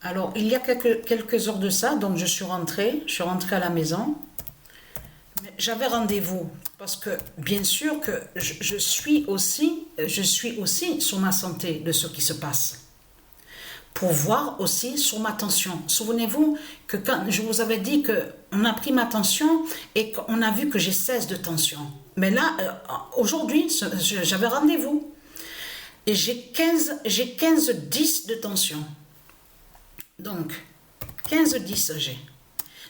Alors, il y a quelques heures de ça, donc je suis rentrée à la maison. Mais j'avais rendez-vous parce que, bien sûr, que je suis aussi sur ma santé de ce qui se passe. Pour voir aussi sur ma tension. Souvenez-vous que quand je vous avais dit qu'on a pris ma tension et qu'on a vu que j'ai 16 de tension. Mais là, aujourd'hui, j'avais rendez-vous. Et j'ai 15-10 de tension. Donc, 15-10 j'ai.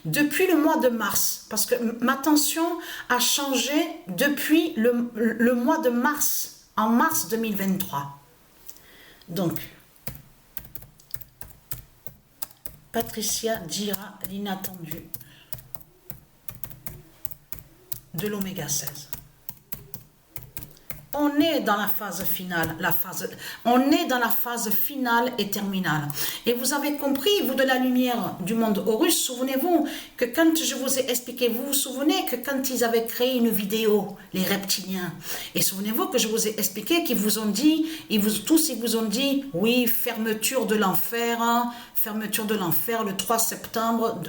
Depuis le mois de mars, parce que ma tension a changé depuis le mois de mars, en mars 2023. Donc, Patricia dira l'inattendu de l'oméga 16. On est dans la phase finale, on est dans la phase finale et terminale. Et vous avez compris, vous de la lumière du monde Horus, souvenez-vous que quand je vous ai expliqué, vous vous souvenez que quand ils avaient créé une vidéo, les reptiliens, et souvenez-vous que je vous ai expliqué qu'ils vous ont dit, ils vous ont dit, oui, fermeture de l'enfer le 3 septembre,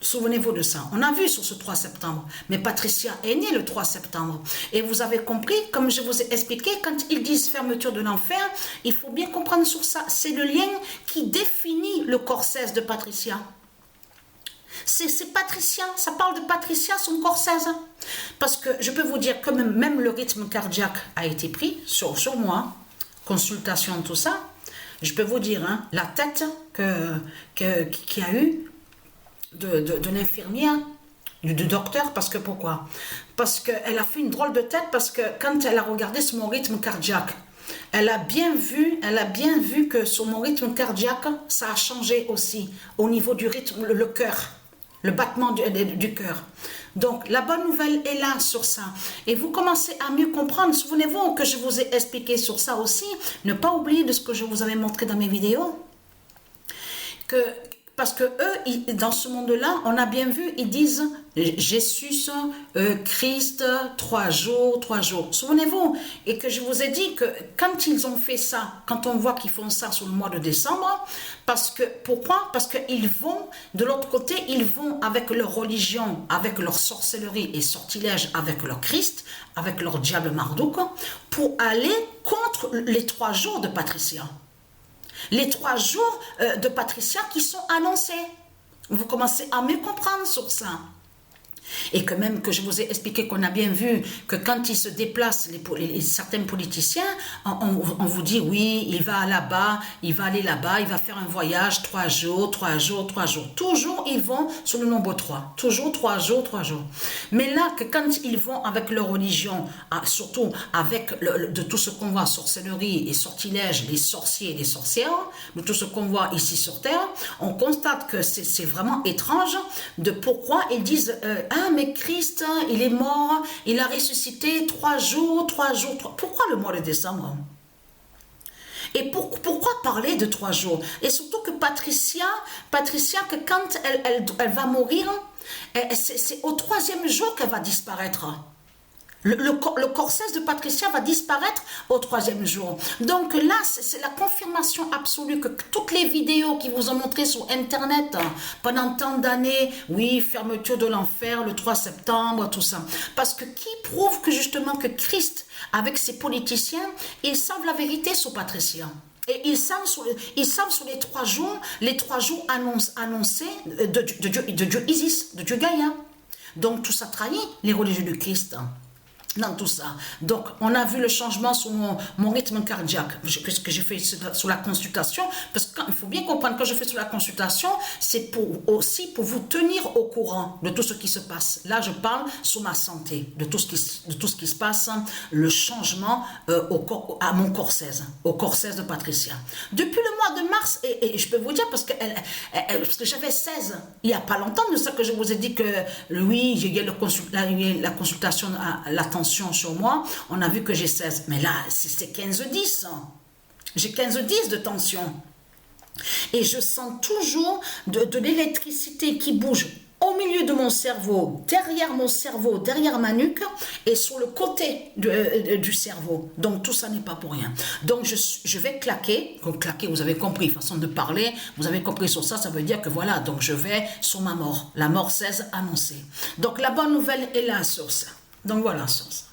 souvenez-vous de ça. On a vu sur ce 3 septembre. Mais Patricia est née le 3 septembre. Et vous avez compris, comme je vous ai expliqué, quand ils disent fermeture de l'enfer, il faut bien comprendre sur ça. C'est le lien qui définit le corps 16 de Patricia. C'est Patricia, ça parle de Patricia, son corps 16. Parce que je peux vous dire que même le rythme cardiaque a été pris sur moi, consultation, tout ça. Je peux vous dire, hein, la tête qu'il y a eu, de l'infirmière, du docteur, parce que pourquoi? Parce qu'elle a fait une drôle de tête, parce que quand elle a regardé sur mon rythme cardiaque, elle a bien vu que sur mon rythme cardiaque, ça a changé aussi, au niveau du rythme, le cœur, le battement du cœur. Donc, la bonne nouvelle est là sur ça. Et vous commencez à mieux comprendre. Souvenez-vous que je vous ai expliqué sur ça aussi. Ne pas oublier de ce que je vous avais montré dans mes vidéos. Parce que eux, dans ce monde-là, on a bien vu, ils disent Jésus, Christ, 3 jours, 3 jours. Souvenez-vous, et que je vous ai dit que quand ils ont fait ça, quand on voit qu'ils font ça sur le mois de décembre, pourquoi? Parce qu'ils vont, de l'autre côté, ils vont avec leur religion, avec leur sorcellerie et sortilège, avec leur Christ, avec leur diable Marduk, pour aller contre les 3 jours de Patricia. Les 3 jours de Patricia qui sont annoncés. Vous commencez à mieux comprendre sur ça. Et que même que je vous ai expliqué qu'on a bien vu que quand ils se déplacent, certains politiciens, on vous dit oui, il va là-bas, il va aller là-bas, il va faire un voyage 3 jours, 3 jours, 3 jours. Toujours ils vont sur le nombre 3. Toujours 3 jours, 3 jours. Mais là, que quand ils vont avec leur religion, surtout avec de tout ce qu'on voit, sorcellerie et sortilèges, les sorciers et les sorcières, de tout ce qu'on voit ici sur Terre, on constate que c'est vraiment étrange de pourquoi ils disent ah, mais Christ, il est mort, il a ressuscité 3 jours, 3 jours, 3... Pourquoi le mois de décembre? Et pourquoi parler de 3 jours? Et surtout que Patricia, que quand elle va mourir, c'est au 3e jour qu'elle va disparaître. Le corps 16 de Patricia va disparaître au 3e jour. Donc là, c'est la confirmation absolue que toutes les vidéos qui vous ont montré sur Internet pendant tant d'années, oui, fermeture de l'enfer, le 3 septembre, tout ça. Parce que qui prouve que justement que Christ, avec ses politiciens, ils savent la vérité sur Patricia. Et ils savent sur les 3 jours, annoncés de Dieu Isis, de Dieu Gaïa. Donc tout ça trahit les religieux du Christ. Dans tout ça. Donc, on a vu le changement sur mon rythme cardiaque, que j'ai fait sur la consultation, parce qu'il faut bien comprendre que je fais sur la consultation, c'est aussi pour vous tenir au courant de tout ce qui se passe. Là, je parle sur ma santé, de tout ce qui se passe, le changement à mon corps 16, au corps 16 de Patricia. Depuis le mois de mars, et je peux vous dire, parce que j'avais 16, il n'y a pas longtemps de ça que je vous ai dit que, oui, il y a la consultation à l'attention sur moi, on a vu que j'ai 16. Mais là, c'est 15-10. J'ai 15-10 de tension. Et je sens toujours de l'électricité qui bouge au milieu de mon cerveau, derrière ma nuque et sur le côté du cerveau. Donc tout ça n'est pas pour rien. Donc je vais claquer. Donc claquer, vous avez compris, façon de parler, vous avez compris sur ça, ça veut dire que voilà, donc je vais sur ma mort. La mort 16 annoncée. Donc la bonne nouvelle est là sur ça. Donc voilà sur ça.